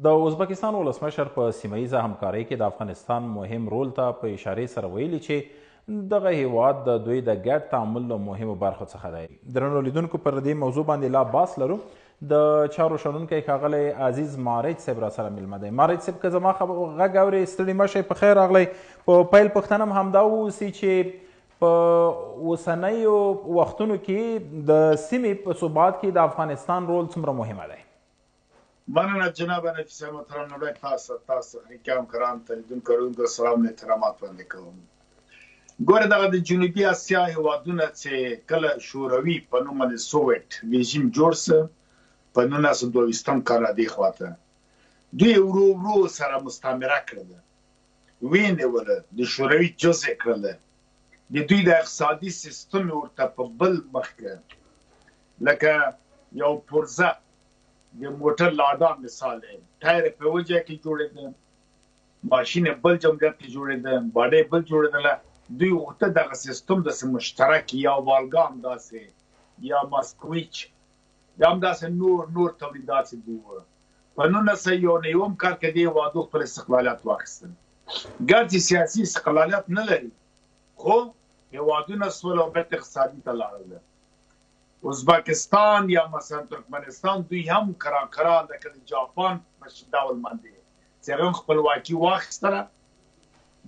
د ازبکستان ولسمشر په سیمه ییزه همکارۍ کې د افغانستان مهم رول ته په اشارې سره ویلي چې دغه هیواد د دوی د ګډ تعامل له مهمو برخو څخه دی. درنو لیدونکو، پر دې موضوع باندې لا بحث لرو. د چارو شنونکی ښاغلی عزیز مارج صاحب را سره میلمه دی. مارج صاحب، که زما غږ اورئ ستړي مه شئ. په خیر راغلی. په پیل پوښتنه هم همدا واوسي چې په اوسنیو وختونو کې د سیمې په ثبات کې د افغانستان رول څومره مهمه دی؟ مننه جناب نفیسه محترم نوبت تاسو حکام کرام تلیدونکو سلام احترامات وړاندې کوم. ګوره دغه د جنوبي اسیا هیوادونه چې کله شوروي په نوم باندې سوویت رژیم جوړ سه په 1922 کال را دې خواته دوی ورو ورو سره مستعمره کړله، ونیوله، د شوروي جزء کړله. د دوی د اقتصادي سیستم ورته په بل مخ کې لکه یو پرزه د موټر لادا مثال دی، ټایر په یوه ځای کې جوړېده، ماشین بل جمهوریت کې جوړېده، باډۍ بل جوړېدله. دوی غوښته دغه سیستم داسې مشترک یا والګا همداسې یا ماسکویچ یا همداسې نور تولیدات چې دوی وه. په 1991 کال کې دې هېوادو خپل استقلالیت واخیستل. ګرچې سیاسي استقلالیت نه لري، خو هېوادونه سول او بیرته اقتصادي ته لاړل. ازبکستان یا مثلا ترکمنستان دوی هم کرا لکه د جاپان په ډول باندې چې هغه خپلواکي واخیستله.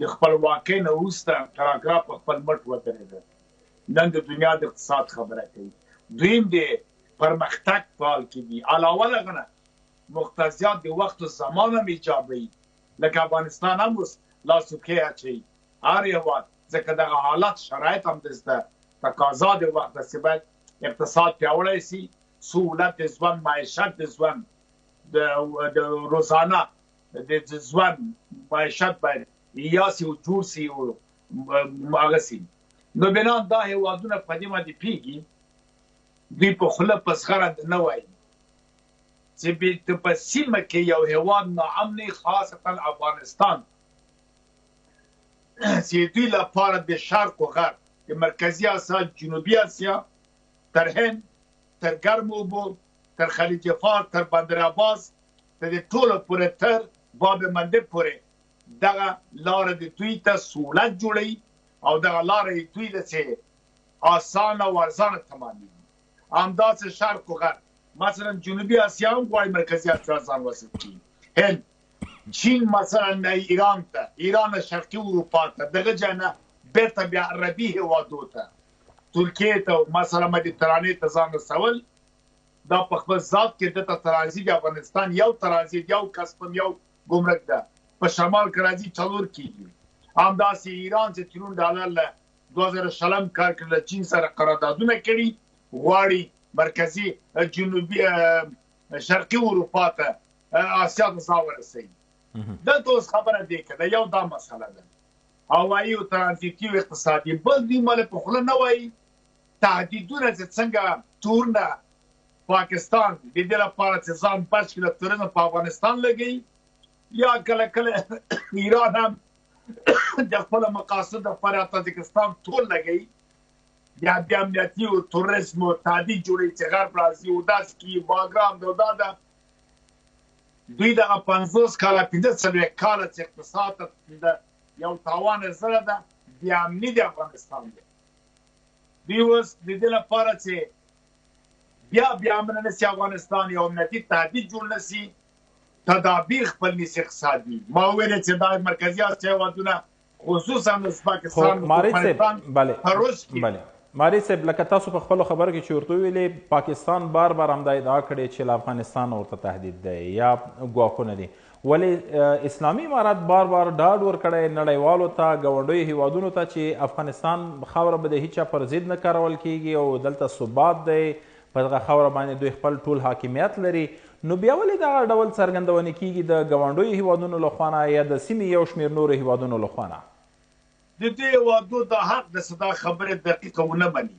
د خپلواکۍ نه وروسته کرا په خپل مټ ودرېده. نن د دنیا د اقتصاد خبره کوي. دویم د پرمختګ په حال کې دي. علاوه له هغه نه مقتضیات د وخت و زمان هم ایجابوي، لکه افغانستان هم اوس لاسوکۍ اچوي هر هېواد، ځکه دغه حالات شرایط هم دسته تقاضا د وخت ده چې باید اقتصاد پیاوړی سي، سهولت د ژوند، معیشت د ژوند، د روزانه د ژوند معیشت باید یاسي او جوړ سي او هغه سي. نو بنان دا هېوادونه په دې باندې پوهېږي، دوی په خوله په زغره نه وایي چې په سیمه کې یو هېواد ناامني، خاصتا افغانستان چې دوی لپاره د شرق و غرب، د مرکزي اسیا، جنوبي اسیا، تر هند، تر ګرمو اوبو، تر خلیج فارس، تر بندر عباس، تر دې ټولو پورې تر باب منډب پورې دغه لاره د دوی ته سهولت جوړوي او دغه لاره یې دوی ته چې اسانه او ارزانه تمامېږي. همداسې شرق و غرب، مثلا جنوبي اسیا هم غواړي مرکزي اسیا ځان وصل کړي. هند، چین مثلا ایران ته، ایران شرقي اروپا ته، دغه ځای نه بیرته بیا عربي هېوادو ته، ترکیې ته مثلا مدیترانې ته ځان رسول، دا په خپل ذات کې دته ترانزیت د افغانستان یو ترانزیت، یو کسبم، یو ګمرک ده. په شمال کې راځي 4 کېږي. همداسې ایران چې تریلیون ډالر له 2000 کال کې له چین سره قراردادونه کړي، غواړي مرکزي جنوبي شرقي اروپا ته، اسیا ته ځان ورسوي. دلته اوس خبره دی که د یو دا مسله ده، هوایي او ترانزیتي او اقتصادي. بل دوی مله په خوله نه وایي تهدیدونه چې څنګه تورنه پاکستان د دې لپاره چې ځان بچ کړي له تورنه په افغانستان لګوي، یا کله کله ایران هم د خپلو مقاصدو لپاره تاجکستان ټول لګوي، یا د امنیتي او تروریزم او تهدید جوړوي چې غرب راځي او داسې کړي باګرام او دا ده. دوی دغه 50 کاله 45 کاله چې اقتصاد ته یو تاوان زړه ده، بې امني د افغانستان دی. دوی اوس د دې لپاره چې بیا امن نه سي افغانستان، یو امنیتي تهدید جوړ نه سي، تدابیر خپل نیسي اقتصادي. ما وویل چې دا مرکزي اسیا هېوادونه خصوصا ازبکستان، بله مارج صاحب، لکه تاسو په خپلو خبرو کې چې ورته وویلې، پاکستان بار همدا ادعا کړې چې له افغانستان ورته تهدید دی یا ګواښونه دي، ولې اسلامي امارات بار ډاډ ورکړی نړیوالو ته، ګاونډیو هیوادونو ته چې افغانستان خاوره به د هیچا پر ضد نه کارول کیږي او دلته ثبات دی، په دغه خاوره باندې دوی خپل ټول حاکمیت لري. نو بیا ولې دغه ډول څرګندونې کیږي د ګاونډیو هیوادونو لخوا نه یا د سیمې یو شمېر نورو هیوادونو لخوا نه؟ د دې هېوادو د حق د صدا خبرې دقیقه ونه مني،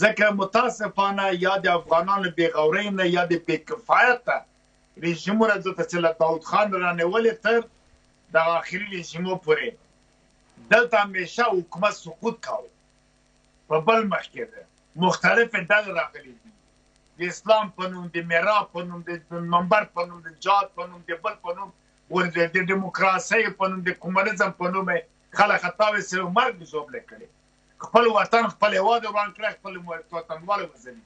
ځکه متاسفانه یا د افغانانو بېغورۍ نه یا د بېکفایته رژیمونه دلته چې له داود خان رانیولې تر د آخري رژیمو پورې دلته همیشه حکومت سقوط کاوه. په بل مخ کې ده مختلفې ډلې راغلي دي، د اسلام په نوم، د میراب په نوم، د منبر په نوم، د جهاد په نوم، د بل په نوم، د دیموکراسۍ په نوم، د کمونیزم په نوم خلک خطاوې سره مرګ ژوبله کړي. خپل وطن خپل هېواد وران کړی، خپل وطنوال وځلي.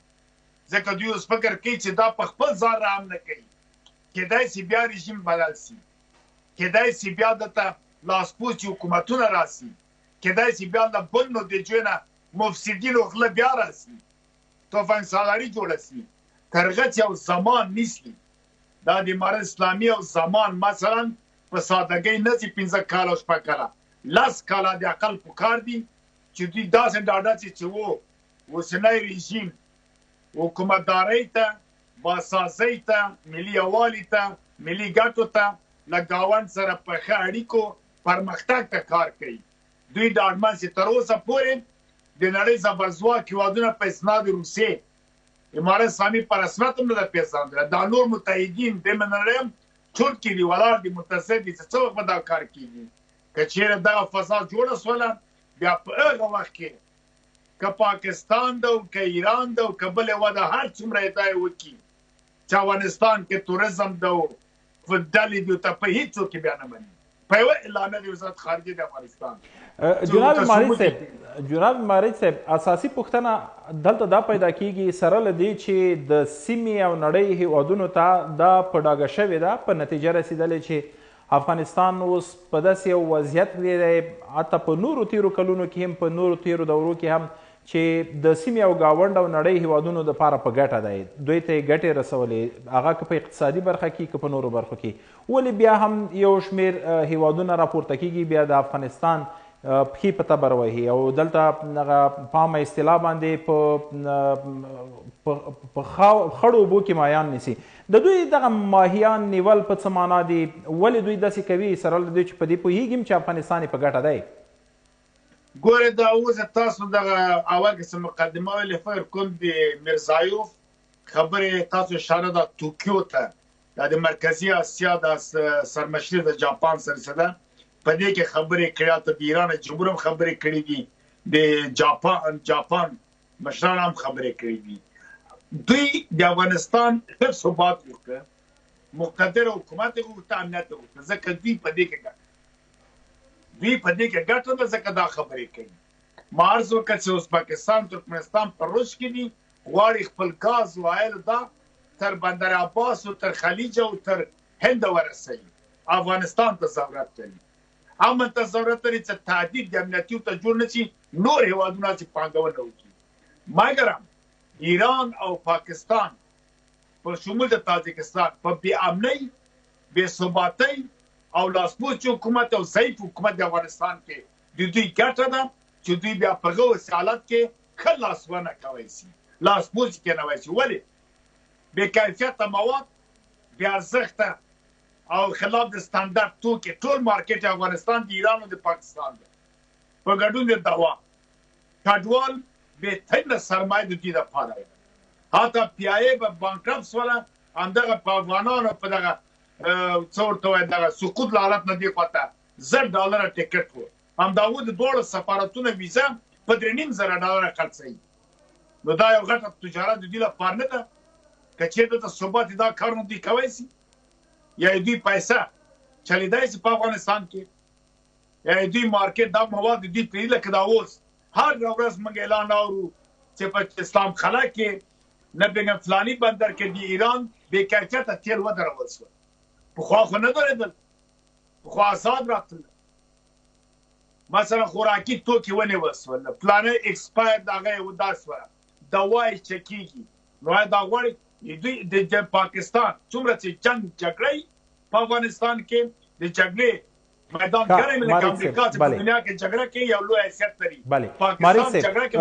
ځکه دوی اوس فکر کوي چې دا په خپل ځان رحم نه کوي. کیدای شي بیا رژیم بدل شي، کیدای شي بیا دلته لاسپوڅي حکومتونه راسي، کیدای شي بیا له بل نتیجو نه مفسدینو غله بیا راسي، توفانسالاري جوړه شي. تر هغه چې یو زمان نیسي، دا د امارت اسلامي او زمان مثلا په سادګۍ نه چې 15 کاله او 6 کاله 10 کاله د عقل پکار دي چې دوی داسې ډاډه شي چې اوسنی رژیم حکومتدارۍ ته، باسازۍ ته، ملي یووالي ته، ملي ګټو ته، له ګاونډ سره په ښه اړیکو پرمختګ ته کار کوي. دوی ډاډمن شي. تر اوسه پورې د نړۍ زبرځواک هېوادونه په اسناد روسیې امارت اسلامي په رسمیت هم نه ده پېژندلی. دا نور متحدین د نړۍ هم چورت کې دي، ولاړ دي، منتظر دي چې څه وخت به دا کار کېږي. که چېرې دغه فضا جوړه شوله، بیا په هغه وخت کې که پاکستان ده او که ایران ده او که بل هېواد ده، هر څومره ادعا وکړي چې افغانستان کې توریزم ده او ډلې دي، ورته په هېڅ څوک بیا نه مني. په یوه اعلامیه د وزارت خارجه د افغانستان. جناب مارج صاحب، اساسي پوښتنه دلته دا پیدا کیږي سره له دې چې د سیمې او نړۍ هېوادونو ته دا په ډاګه شوې ده، په نتیجه رسېدلې چې افغانستان اوس په داسې یو وضعیت کې دی، حتی په نورو تیرو کلونو کې هم، په نورو تیرو دورو کې هم، چې د سیمې او ګاونډ او نړۍ هېوادونو دپاره په ګټه دی. دوی ته یې ګټې رسولې، هغه که په اقتصادي برخه کې که په نورو برخو کې. ولې بیا هم یو شمېر هېوادونه راپورته کېږي، بیا د افغانستان پښې په تبر وهي او دلته هغه په عامه اصطلاح باندې په خړو اوبو کې ماهیان نیسي. د دوی دغه ماهیان نیول په څه معنا دي؟ ولې دوی داسې کوي سره له دې چې په دې پوهېږي چې افغانستان یې په ګټه دی؟ ګورې دا اوس تاسو دغه اول کې څه مقدمه ویلې، فکر کوم د میرزایوف خبرې تاسو اشاره ده توکیو ته، دا د مرکزي اسیا د سرمشري د جاپان سره ده، په دې کې خبرې کړې، ته د ایران جمهور هم خبرې کړې دي، د جاپان مشران هم خبرې کړې دي. دوی د افغانستان ښه ثبات وکړه، مقتدر حکومت یې غوښته، امنیت یې غوښته، ځکه دوی په دې کې ګټه ده، ځکه دا خبرې کوي. ما عرض وکړه چې اوس پاکستان، ترکمنستان په روش کې دي، غواړي خپل ګاز وایل دا تر بندر عباس او تر خلیج او تر هند ورسوي. افغانستان ته ضرورت لري، امن ته ضرورت لري چې تهدید د امنیتي ته جوړ نه شي، نور هېوادونه چې پانګونه وکړي. مګر ایران او پاکستان په شمول د تاجکستان په بې امنۍ، بې ثباتۍ او لاسپوڅي حکومت او ضعیف حکومت د افغانستان کې د دوی ګټه ده چې دوی بیا په هغه حالت کې ښه لاسوهنه کولی شي، لاسپوڅي کېنولی شي. ولې؟ بې کیفیته مواد، بې ارزښته او خلاف د سټانډرډ توکي، ټول مارکیټ افغانستان د ایران او د پاکستان دی، په ګډون د دوا کډوال بهترینه سرمایه د دوی دپاره ده. حتی پیایې به بانکرپټ شوله، همدغه په افغانانو په دغه څه ورته وایي دغه سقوط له حالت نه دې خواته $1000 ټکټ و، همدا و د دواړو سفارتونه ویزه په $3,500 خرڅوي. نو دا یو غټه تجارت د دوی لپاره نه ده. که چېرته دلته ثبات دا کار نه دوی کولی شي، یا دوی پیسه چلیدای شي په افغانستان کې، یا دوی مارکیټ دا مواد دوی پرېږدي. لکه دا اوس هر ورځ موږ اعلان اورو چې په اسلام خلا کې نبیګم فلاني بندر کې د ایران بې کیفیته تیل ودرول شول. پخوا خو نه درېدل، پخوا آزاد راتلل. مثلا خوراکي توکي ونیول شول، فلاني ایکسپایر د هغه یې دا شوله، دوا یې چکېږي. نو دا غواړي دوی د پاکستان څومره چې جنګ جګړه په افغانستان کې د جګړې میدان ګرم لکه امریکا چې په دنیا کې جګړه کوي، یو لوی حیثیت لري. پاکستان جګړه کې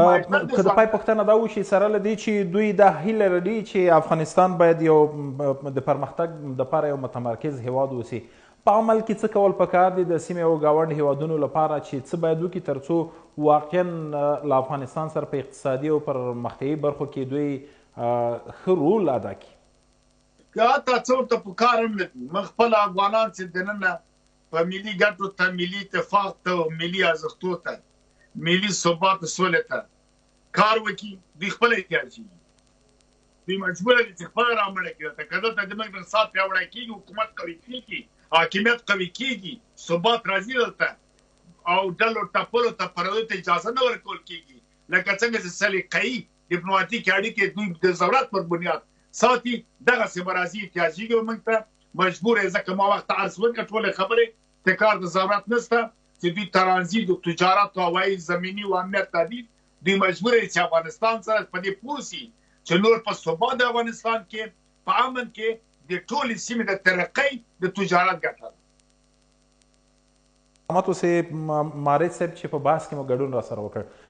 که د پای پوښتنه دا وشي سره له دې چې دوی دا هیله لري چې افغانستان باید یو د پرمختګ دپاره یو متمرکز هیواد اوسي، په عمل کې څه کول پکار دي د سیمې او ګاونډ هیوادونو لپاره چې څه باید وکړي تر څو واقعا له افغانستان سره په اقتصادي او پرمختیایي برخو کې دوی ښه رول ادا کړي؟ که حتی څه ورته پکار هم نه دي. موږ خپل افغانان چې دننه په ملي ګټو ته، ملي اتفاق ته، ملي ارزښتو ته، ملي ثبات سولې ته کار وکړي، دوی خپله احتیاج شي. دوی مجبور دي چې خپل رامنډه کړي که دلته زموږ اقتصاد پیاوړی کېږي حکومت قوي کېږي حاکمیت قوي کېږي ثبات راځي دلته او ډلو ټپلو ته پردو ته اجازه نه ورکول کېږي لکه څنګه چې سلیقه‌ایي ډیپلوماتیک اړیکې دوی د ضرورت پر بنیاد ساتي دغسې به راځي احتیاجېږي موږ ته مجبور یې ځکه ما وخت عرض وکړه ټولې خبرې تکرار د ضرورت نشته چې دوی ترانزیت د تجارت او هوایي زمیني او امنیت تهدید دوی مجبور یې چې افغانستان سره په دې پوه سي چې نور په ثبات د افغانستان کې په امن کې د ټولې سیمې د ترقۍ د تجارت ګټه ده. محمد اوسې مارج صاحب چې په بحث کې مو ګډون راسره وکړ